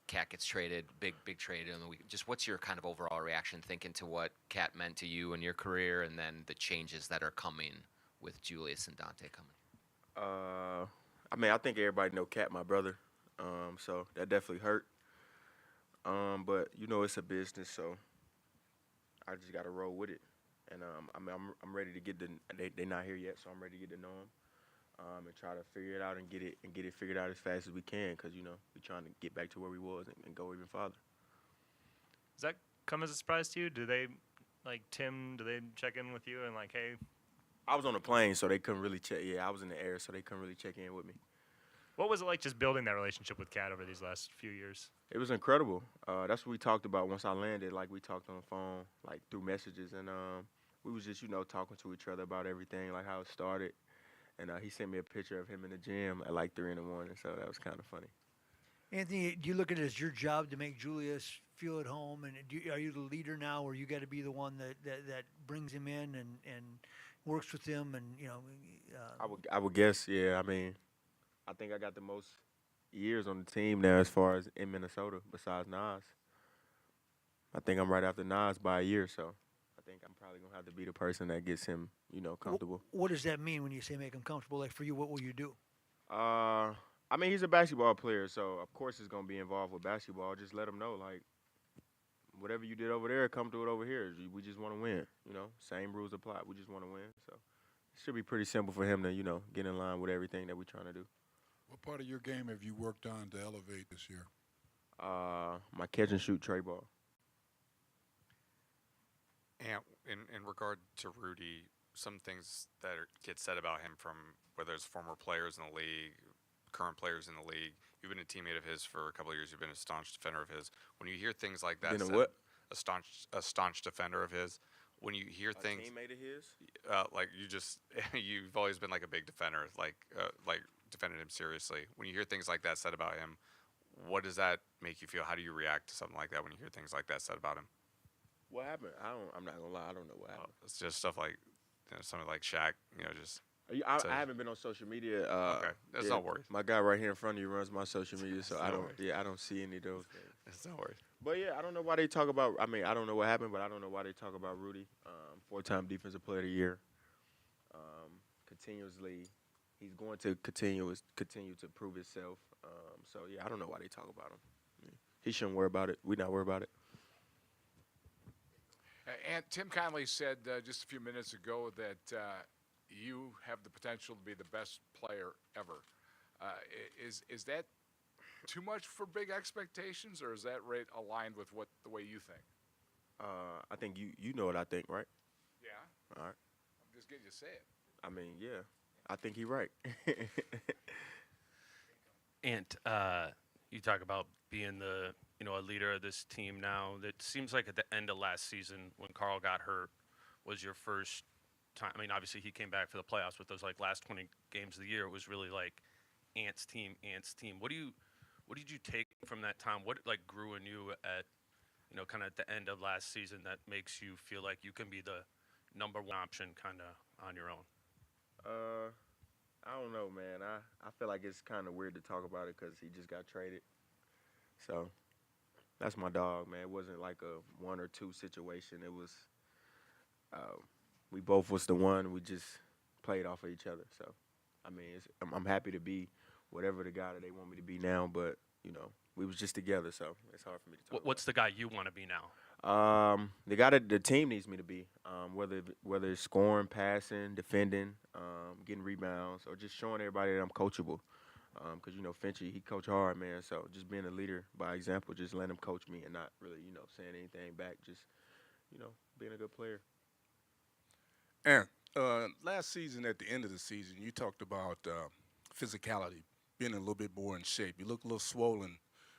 Cat gets traded, big trade in the week. Just what's your kind of overall reaction thinking to what Cat meant to you in your career, and then the changes that are coming with Julius and Dante coming? I mean, I think everybody know Cat, my brother. So that definitely hurt. But you know, it's a business, so I just gotta roll with it. And I mean, I'm ready to get the. They're not here yet, so I'm ready to get to know them. And try to figure it out and get it figured out as fast as we can, because you know we're trying to get back to where we was and go even farther. Does that come as a surprise to you? Do they, like Tim? Do they check in with you and like, hey? I was on a plane, so they couldn't really check. Yeah, I was in the air, so they couldn't really check in with me. What was it like just building that relationship with Cat over these last few years? It was incredible. That's what we talked about once I landed. Like we talked on the phone, like through messages, and we was just talking to each other about everything, like how it started. And he sent me a picture of him in the gym at like 3 in the morning, so that was kind of funny. Anthony, do you look at it as your job to make Julius feel at home? And are you the leader now, or you got to be the one that brings him in and works with him? And I would guess, yeah. I mean, I think I got the most years on the team now as far as in Minnesota besides Nas. I think I'm right after Nas by a year, so I think I'm probably gonna have to be the person that gets him, comfortable. What does that mean when you say make him comfortable? Like for you, what will you do? I mean, he's a basketball player, so of course he's gonna be involved with basketball. Just let him know, like, whatever you did over there, come through it over here. We just want to win, Same rules apply. We just want to win, so it should be pretty simple for him to, get in line with everything that we're trying to do. What part of your game have you worked on to elevate this year? My catch and shoot tray ball. And in regard to Rudy, some things that get said about him from whether it's former players in the league, current players in the league. You've been a teammate of his for a couple of years. You've been a staunch defender of his. When you hear things like that, Been a what? A staunch defender of his. When you hear things, teammate of his? like you've always been like a big defender, like defended him seriously. When you hear things like that said about him, what does that make you feel? How do you react to something like that when you hear things like that said about him? What happened? I'm not gonna lie. I don't know what happened. It's just stuff like something like Shaq. Just. I haven't been on social media. Okay, that's not worried. My guy right here in front of you runs my social media, so I don't. worried. Yeah, I don't see any of those things. It's not worried. But yeah, I don't know why they talk about. I mean, I don't know what happened, but I don't know why they talk about Rudy, 4-time Defensive Player of the Year. Continuously, he's going to continue to prove himself. So yeah, I don't know why they talk about him. He shouldn't worry about it. We not worry about it. And Tim Conley said just a few minutes ago that you have the potential to be the best player ever. Is that too much for big expectations, or is that right aligned with the way you think? I think you know what I think, right? Yeah. All right. I'm just getting you to say it. I mean, yeah, I think he's right. And you talk about being a leader of this team now. It seems like at the end of last season when Carl got hurt was your first time. I mean, obviously he came back for the playoffs, but those like last 20 games of the year, it was really like Ant's team. What did you take from that time? What like grew in you at kind of at the end of last season that makes you feel like you can be the number one option kind of on your own? I don't know, man. I feel like it's kind of weird to talk about it because he just got traded. So that's my dog, man. It wasn't like a 1 or 2 situation. It was we both was the one. We just played off of each other. So I mean, I'm happy to be whatever the guy that they want me to be now. But we was just together, so it's hard for me to talk. What's the guy you want to be now? The guy that the team needs me to be, whether it's scoring, passing, defending, getting rebounds, or just showing everybody that I'm coachable. Because, Finchy, he coach hard, man. So just being a leader by example, just letting him coach me and not really, saying anything back. Just, being a good player. And last season, at the end of the season, you talked about physicality, being a little bit more in shape. You look a little swollen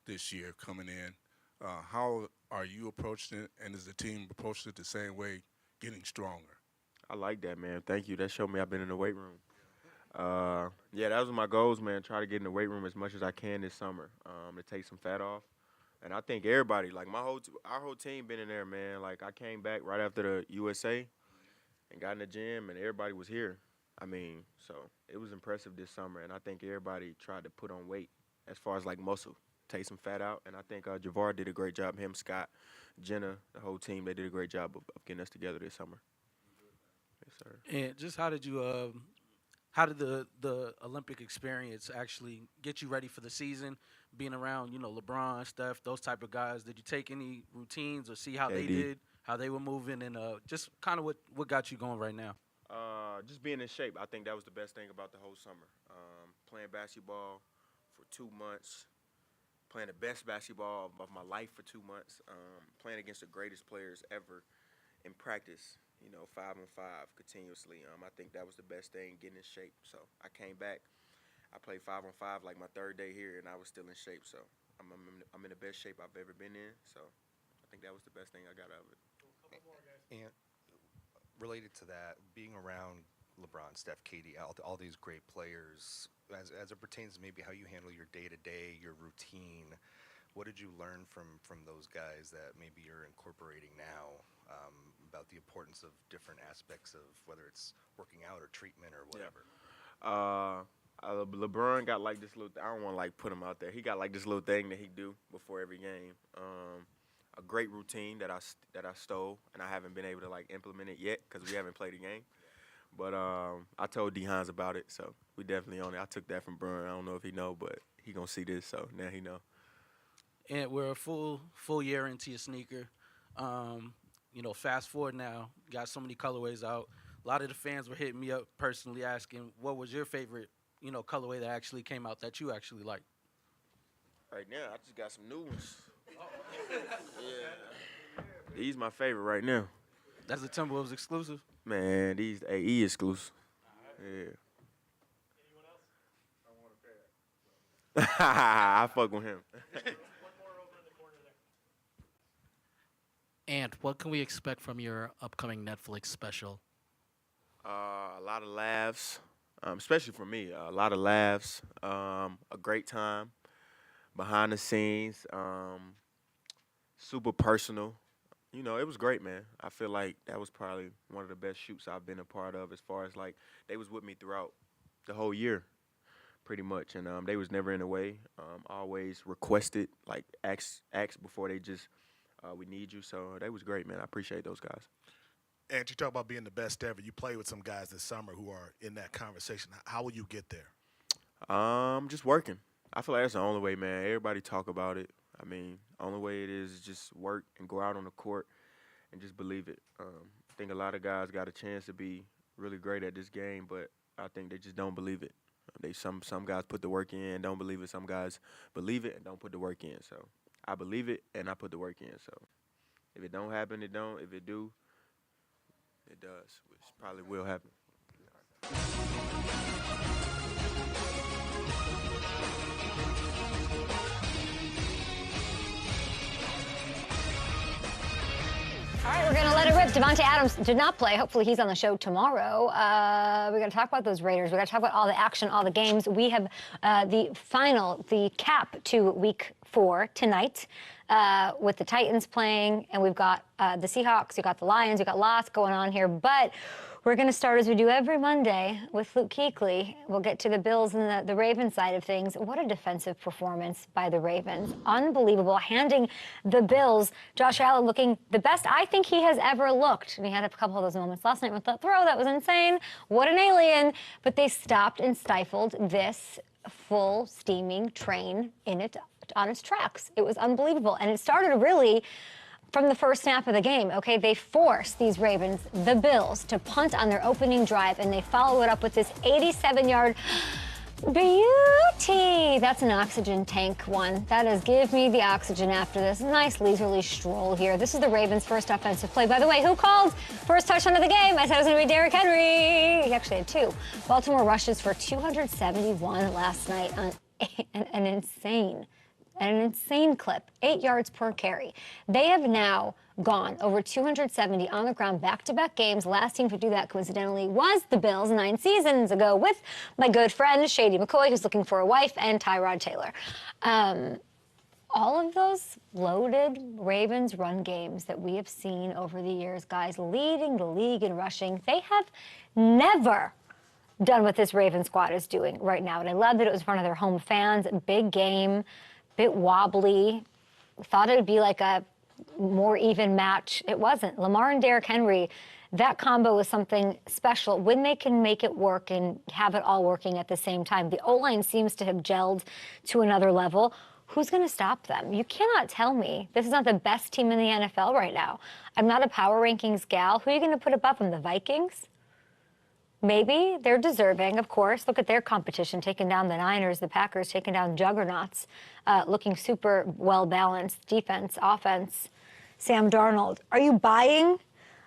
this year coming in. How are you approaching it, and is the team approaching it the same way, getting stronger? I like that, man. Thank you. That showed me I've been in the weight room. Yeah, that was my goals, man. Try to get in the weight room as much as I can this summer to take some fat off. And I think everybody, like our whole team been in there, man. Like I came back right after the USA and got in the gym, and everybody was here. I mean, so it was impressive this summer, and I think everybody tried to put on weight as far as like muscle. take some fat out. And I think Javar did a great job. Him, Scott, Jenna, the whole team, they did a great job of getting us together this summer. Yes, sir. And just how did the Olympic experience actually get you ready for the season? Being around, LeBron, Steph, those type of guys. Did you take any routines or see how they did, how they were moving, and just kind of what got you going right now? Just being in shape. I think that was the best thing about the whole summer. Playing basketball for 2 months, playing the best basketball of my life for 2 months, playing against the greatest players ever in practice, 5-on-5 continuously. I think that was the best thing, getting in shape. So I came back. I played 5-on-5 like my third day here, and I was still in shape. So I'm in the best shape I've ever been in. So I think that was the best thing I got out of it. And related to that, being around LeBron, Steph, KD, all these great players, as it pertains to maybe how you handle your day-to-day, your routine, what did you learn from those guys that maybe you're incorporating now about the importance of different aspects of whether it's working out or treatment or whatever? LeBron got like this little I don't want to like put him out there. He got like this little thing that he do before every game. A great routine that I stole, and I haven't been able to like implement it yet because we haven't played a game. But I told D. Hines about it, so we definitely on it. I took that from Burn. I don't know if he know, but he gonna see this, so now he know. And we're a full year into your sneaker. Fast forward now, got so many colorways out. A lot of the fans were hitting me up personally asking, what was your favorite, colorway that actually came out that you actually liked? Right now, I just got some new ones. Yeah. These my favorite right now. That's a Timberwolves exclusive? Man, these AE exclusive. Yeah. Anyone else? I fuck with him. And what can we expect from your upcoming Netflix special? A lot of laughs, especially for me. A lot of laughs, a great time, behind the scenes, super personal. It was great, man. I feel like that was probably one of the best shoots I've been a part of as far as, like, they was with me throughout the whole year, pretty much. And they was never in the way, always requested, like, ask before they just, we need you. So they was great, man. I appreciate those guys. And you talk about being the best ever. You play with some guys this summer who are in that conversation. How will you get there? Just working. I feel like that's the only way, man. Everybody talk about it. I mean, only way it is just work and go out on the court and just believe it. I think a lot of guys got a chance to be really great at this game, but I think they just don't believe it. Some guys put the work in and don't believe it. Some guys believe it and don't put the work in. So I believe it and I put the work in. So if it don't happen, it don't. If it do, it does, which probably will happen. All right, we're going to let it rip. Devontae Adams did not play. Hopefully he's on the show tomorrow. We're going to talk about those Raiders. We're going to talk about all the action, all the games. We have the cap to Week 4 tonight with the Titans playing, and we've got the Seahawks, we've got the Lions, we've got lots going on here. But we're going to start, as we do every Monday, with Luke Kuechly. We'll get to the Bills and the Ravens side of things. What a defensive performance by the Ravens. Unbelievable. Handing the Bills, Josh Allen looking the best I think he has ever looked. And he had a couple of those moments last night with that throw. That was insane. What an alien. But they stopped and stifled this full steaming train on its tracks. It was unbelievable. And it started really from the first snap of the game, okay? They forced these Ravens, the Bills, to punt on their opening drive, and they follow it up with this 87-yard beauty. That's an oxygen tank one. That is, give me the oxygen after this. Nice leisurely stroll here. This is the Ravens' first offensive play. By the way, who called first touchdown of the game? I said it was going to be Derrick Henry. He actually had 2. Baltimore rushes for 271 last night on an insane clip, 8 yards per carry. They have now gone over 270 on the ground back-to-back games. Last team to do that, coincidentally, was the Bills 9 seasons ago with my good friend Shady McCoy, who's looking for a wife, and Tyrod Taylor. All of those loaded Ravens run games that we have seen over the years, guys leading the league in rushing, they have never done what this Ravens squad is doing right now. And I love that it was in front of their home fans. Big game. bit wobbly. Thought it would be like a more even match. It wasn't. Lamar and Derrick Henry, that combo is something special when they can make it work and have it all working at the same time. The O-line seems to have gelled to another level. Who's going to stop them? You cannot tell me this is not the best team in the NFL right now. I'm not a power rankings gal. Who are you going to put above them? The Vikings? Maybe. They're deserving, of course. Look at their competition, taking down the Niners, the Packers, taking down juggernauts, looking super well-balanced defense, offense. Sam Darnold. Are you buying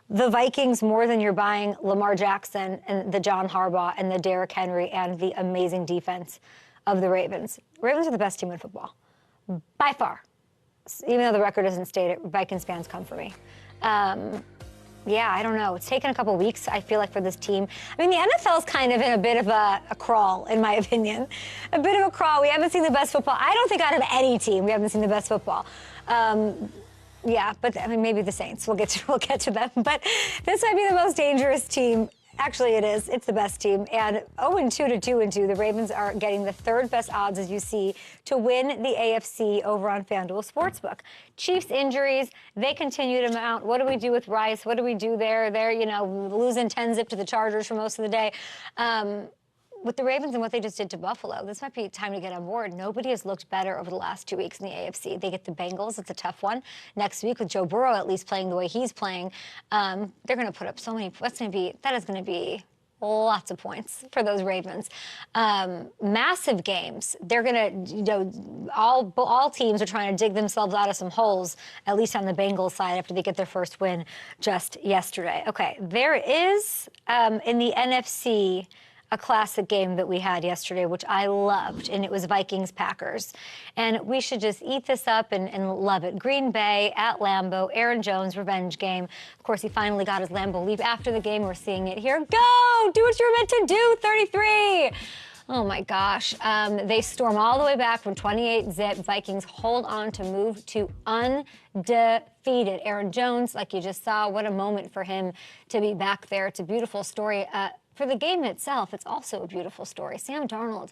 the Vikings more than you're buying Lamar Jackson and the John Harbaugh and the Derrick Henry and the amazing defense of the Ravens? Ravens are the best team in football, by far. Even though the record doesn't state it, Vikings fans come for me. Yeah, I don't know. It's taken a couple weeks, I feel like, for this team. I mean, the NFL is kind of in a bit of a crawl, in my opinion. A bit of a crawl. We haven't seen the best football. I don't think out of any team we haven't seen the best football. Yeah, but I mean, maybe the Saints. We'll get to them. But this might be the most dangerous team. Actually, it is. It's the best team. And 0-2 to 2-2, the Ravens are getting the third best odds, as you see, to win the AFC over on FanDuel Sportsbook. Chiefs injuries, they continue to mount. What do we do with Rice? What do we do there? They're, losing 10-zip to the Chargers for most of the day. With the Ravens and what they just did to Buffalo, this might be time to get on board. Nobody has looked better over the last 2 weeks in the AFC. They get the Bengals. It's a tough one. Next week with Joe Burrow at least playing the way he's playing, they're going to put up so many. That is going to be lots of points for those Ravens. Massive games. They're going to, all teams are trying to dig themselves out of some holes, at least on the Bengals side after they get their first win just yesterday. Okay, there is in the NFC a classic game that we had yesterday, which I loved, and it was Vikings-Packers. And we should just eat this up and love it. Green Bay at Lambeau, Aaron Jones, revenge game. Of course, he finally got his Lambeau leap after the game. We're seeing it here. Go! Do what you're meant to do, 33! Oh, my gosh. They storm all the way back from 28-zip. Vikings hold on to move to undefeated. Aaron Jones, like you just saw, what a moment for him to be back there. It's a beautiful story. For the game itself, it's also a beautiful story. Sam Darnold,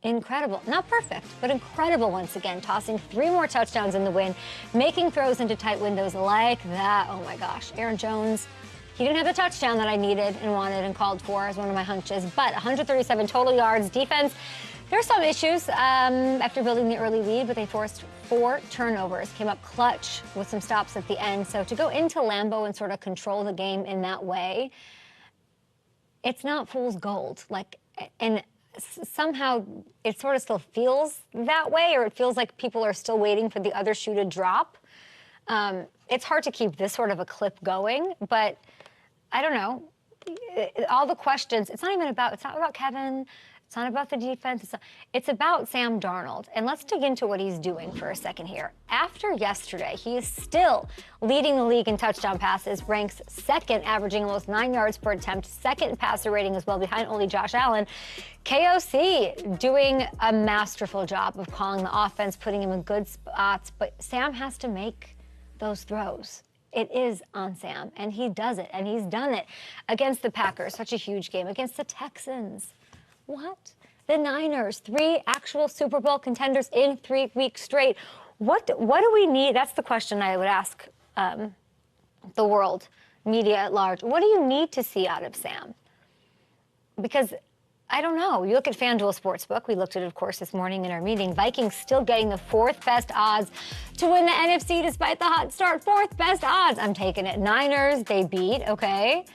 incredible. Not perfect, but incredible once again, tossing 3 more touchdowns in the win, making throws into tight windows like that. Oh, my gosh. Aaron Jones, he didn't have the touchdown that I needed and wanted and called for as one of my hunches, but 137 total yards. Defense, there's some issues after building the early lead, but they forced 4 turnovers, came up clutch with some stops at the end. So to go into Lambeau and sort of control the game in that way, it's not fool's gold. And somehow it sort of still feels that way, or it feels like people are still waiting for the other shoe to drop. It's hard to keep this sort of a clip going, but I don't know. All the questions, it's not about Kevin. It's not about the defense. It's about Sam Darnold. And let's dig into what he's doing for a second here. After yesterday, he is still leading the league in touchdown passes, ranks second, averaging almost 9 yards per attempt, second passer rating as well, behind only Josh Allen. KOC doing a masterful job of calling the offense, putting him in good spots, but Sam has to make those throws. It is on Sam, and he does it, and he's done it against the Packers, such a huge game, against the Texans. What? The Niners, 3 actual Super Bowl contenders in 3 weeks straight. What do we need? That's the question I would ask the world, media at large. What do you need to see out of Sam? Because I don't know. You look at FanDuel Sportsbook. We looked at it, of course, this morning in our meeting. Vikings still getting the 4th best odds to win the NFC despite the hot start. 4th best odds. I'm taking it. Niners, they beat, okay.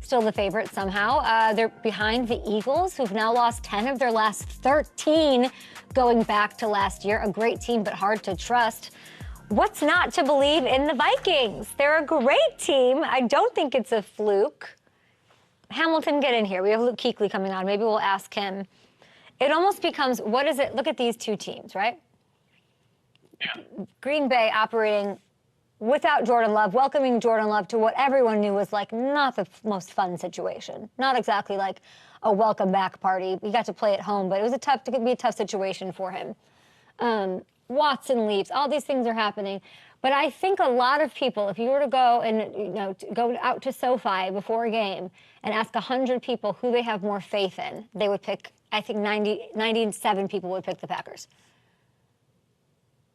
Still the favorite somehow. They're behind the Eagles, who've now lost 10 of their last 13 going back to last year. A great team, but hard to trust. What's not to believe in the Vikings? They're a great team. I don't think it's a fluke. Hamilton, get in here. We have Luke Kuechly coming on. Maybe we'll ask him. It almost becomes, what is it? Look at these 2 teams, right? Yeah. Green Bay operating without Jordan Love, welcoming Jordan Love to what everyone knew was like not the most fun situation. Not exactly like a welcome back party. We got to play at home, but it could be a tough situation for him. Watson leaves. All these things are happening. But I think a lot of people, if you were to go and go out to SoFi before a game and ask 100 people who they have more faith in, they would pick, I think 97 people would pick the Packers.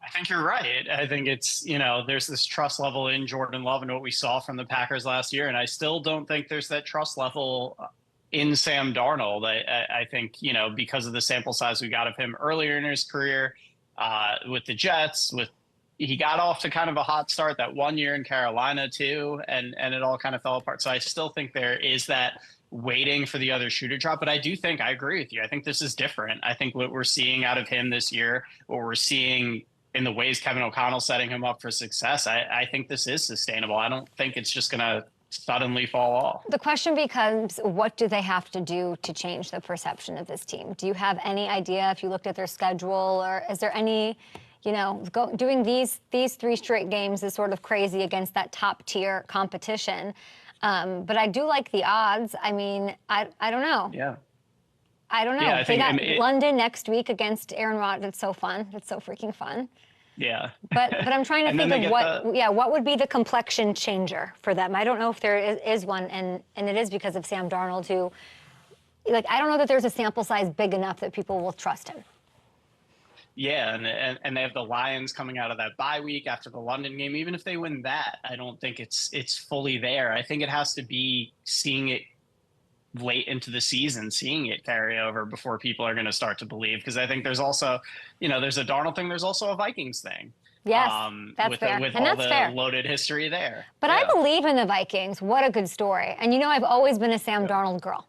I think you're right. I think it's, there's this trust level in Jordan Love and what we saw from the Packers last year. And I still don't think there's that trust level in Sam Darnold. I think, because of the sample size we got of him earlier in his career with the Jets, he got off to kind of a hot start that 1 year in Carolina too. And it all kind of fell apart. So I still think there is that waiting for the other shoe to drop. But I agree with you. I think this is different. I think what we're seeing out of him this year, what we're seeing in the ways Kevin O'Connell's setting him up for success, I think this is sustainable. I don't think it's just going to suddenly fall off. The question becomes, what do they have to do to change the perception of this team? Do you have any idea if you looked at their schedule, or is there any, doing these 3 straight games is sort of crazy against that top tier competition. But I do like the odds. I mean, I don't know. Yeah. I don't know. Yeah, they got London next week against Aaron Rodgers. It's so fun. It's so freaking fun. Yeah. But I'm trying to think of what would be the complexion changer for them. I don't know if there is one, and it is because of Sam Darnold, who, I don't know that there's a sample size big enough that people will trust him. Yeah, and they have the Lions coming out of that bye week after the London game. Even if they win that, I don't think it's fully there. I think it has to be seeing it late into the season, seeing it carry over before people are going to start to believe. Because I think there's also, there's a Darnold thing. There's also a Vikings thing. Yes, that's fair. With and all that's the fair. loaded history there. But yeah. I believe in the Vikings. What a good story. And I've always been a Sam Darnold girl.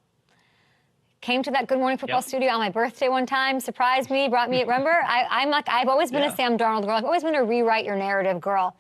Came to that Good Morning Football studio on my birthday one time, surprised me, brought me, remember? I've always been a Sam Darnold girl. I've always been a rewrite your narrative girl.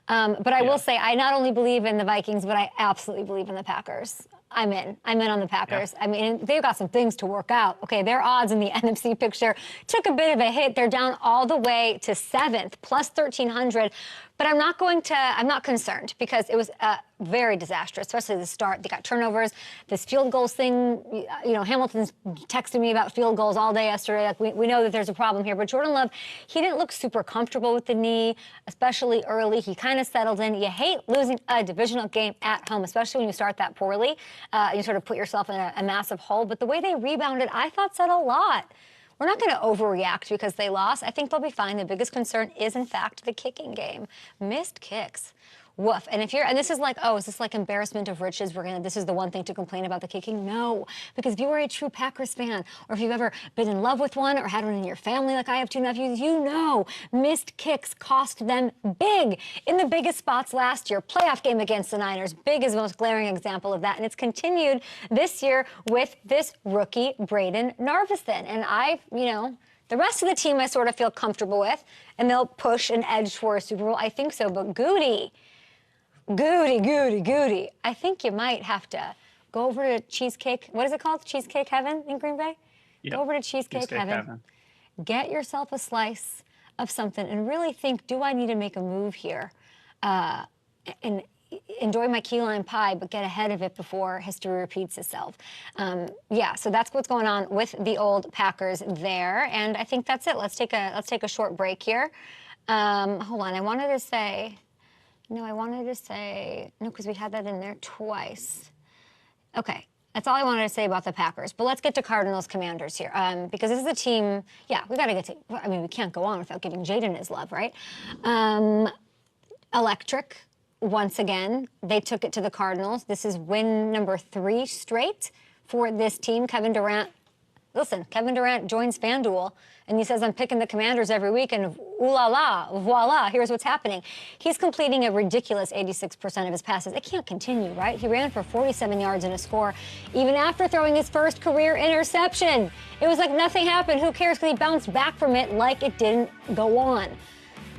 But I will say, I not only believe in the Vikings, but I absolutely believe in the Packers. I'm in on the Packers. Yeah. I mean, they've got some things to work out. Okay, their odds in the NFC picture took a bit of a hit. They're down all the way to 7th, plus 1,300. But I'm not concerned, because it was very disastrous, especially the start. They got turnovers. This field goals thing, Hamilton's texted me about field goals all day yesterday. We know that there's a problem here. But Jordan Love, he didn't look super comfortable with the knee, especially early. He kind of settled in. You hate losing a divisional game at home, especially when you start that poorly. You sort of put yourself in a massive hole. But the way they rebounded, I thought, said a lot. We're not going to overreact because they lost. I think they'll be fine. The biggest concern is, in fact, the kicking game. Missed kicks. Woof. And this is like, is this like embarrassment of riches? This is the one thing to complain about the kicking? No. Because if you are a true Packers fan, or if you've ever been in love with one or had one in your family like I have 2 nephews, missed kicks cost them big in the biggest spots last year. Playoff game against the Niners. Big is the most glaring example of that. And it's continued this year with this rookie, Braden Narvison. And the rest of the team I sort of feel comfortable with, and they'll push and edge for a Super Bowl. I think so. But Goody. I think you might have to go over to Cheesecake. What is it called? Cheesecake Heaven in Green Bay? Yep. Go over to Cheesecake Heaven. Get yourself a slice of something and really think, do I need to make a move here? And enjoy my key lime pie, but get ahead of it before history repeats itself. So that's what's going on with the old Packers there. And I think that's it. Let's take a short break here. Hold on. I wanted to say, because we had that in there twice. Okay, that's all I wanted to say about the Packers. But let's get to Cardinals Commanders here, because this is a team, we got to get to, we can't go on without giving Jaden his love, right? Electric, once again. They took it to the Cardinals. This is win number 3 straight for this team. Kevin Durant joins FanDuel, and he says, I'm picking the Commanders every week, and ooh la la, voila, here's what's happening. He's completing a ridiculous 86% of his passes. It can't continue, right? He ran for 47 yards and a score, even after throwing his first career interception. It was like nothing happened. Who cares? Because he bounced back from it like it didn't go on.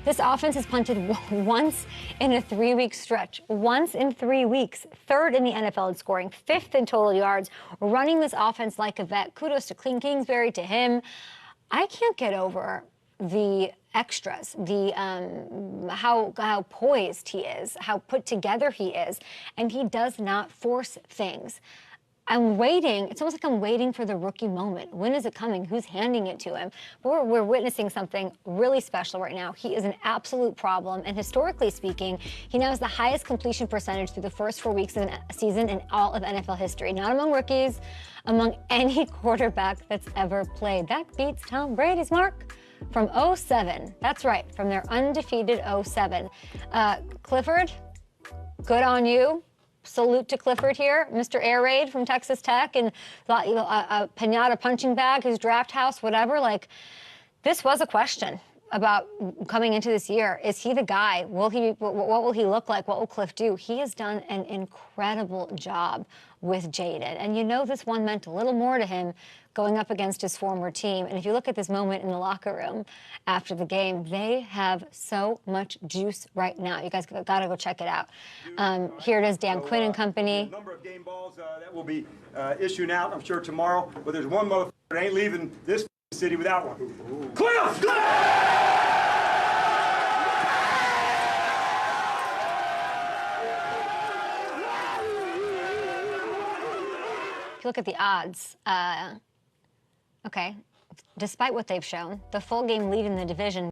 This offense has punted once in a 3-week stretch. Once in 3 weeks. 3rd in the NFL in scoring. 5th in total yards. Running this offense like a vet. Kudos to Clint Kingsbury, to him. I can't get over the extras, how poised he is, how put together he is, and he does not force things. I'm waiting. It's almost like I'm waiting for the rookie moment. When is it coming? Who's handing it to him? But we're witnessing something really special right now. He is an absolute problem. And historically speaking, he now has the highest completion percentage through the first 4 weeks of a season in all of NFL history. Not among rookies, among any quarterback that's ever played. That beats Tom Brady's mark. from 07. That's right, from their undefeated 07. Clifford, good on you. Salute to Clifford here, Mr. Air Raid from Texas Tech, and a Pinata punching bag, his draft house, whatever. Like, this was a question about coming into this year. Is he the guy? What will he look like? What will Cliff do? He has done an incredible job with Jaden. And you know this one meant a little more to him going up against his former team. And if you look at this moment in the locker room after the game, they have so much juice right now. You guys got to go check it out. Here it is, Dan Quinn and company. A number of game balls that will be issued out, I'm sure, tomorrow. But there's one motherfucker that ain't leaving this city without one. Cliff! If you look at the odds, okay, despite what they've shown, the full game lead in the division